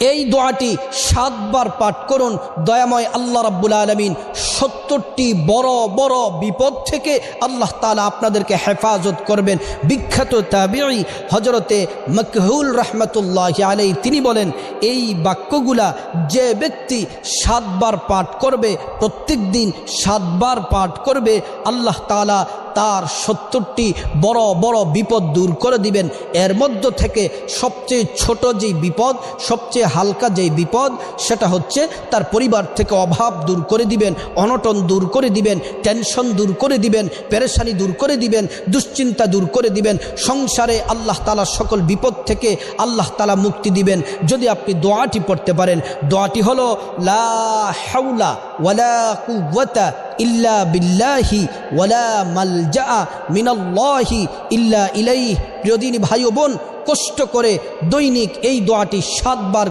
এই দোয়াটি 7 বার পাঠ করুন। দয়াময় আল্লাহ রাব্বুল আলামিন 70টি বড় বড় বিপদ থেকে আল্লাহ তাআলা আপনাদেরকে হেফাজত করবেন। বিখ্যাত তাবিঈ হযরতে মাকহুল রাহমাতুল্লাহি আলাইহি তিনি বলেন, এই বাক্যগুলা যে ব্যক্তি 7 বার পাঠ করবে, প্রত্যেক দিন 7 বার পাঠ করবে, আল্লাহ তাআলা তার 70টি বড় বড় বিপদ দূর করে দিবেন। এর মধ্য থেকে সবচেয়ে ছোট যেই বিপদ, সবচেয়ে হালকা যেই বিপদ, সেটা হচ্ছে তার পরিবার থেকে অভাব দূর করে দিবেন, অনটন দূর করে দিবেন, টেনশন দূর করে দিবেন, পেরেশানি দূর করে দিবেন, দুশ্চিন্তা দূর করে দিবেন। সংসারে আল্লাহ তাআলা সকল বিপদ থেকে আল্লাহ তাআলা মুক্তি দিবেন যদি আপনি দোয়াটি পড়তে পারেন। দোয়াটি হলো লা হাওলা ওয়ালা কুওয়াতা ইল্লা বিল্লাহি ওয়ালা মালজা মিনাল্লাহি ইল্লা ইলাইহি। প্রিয় দিনী ভাই ও বোন, কষ্ট করে দৈনিক এই দোয়াটি 7 বার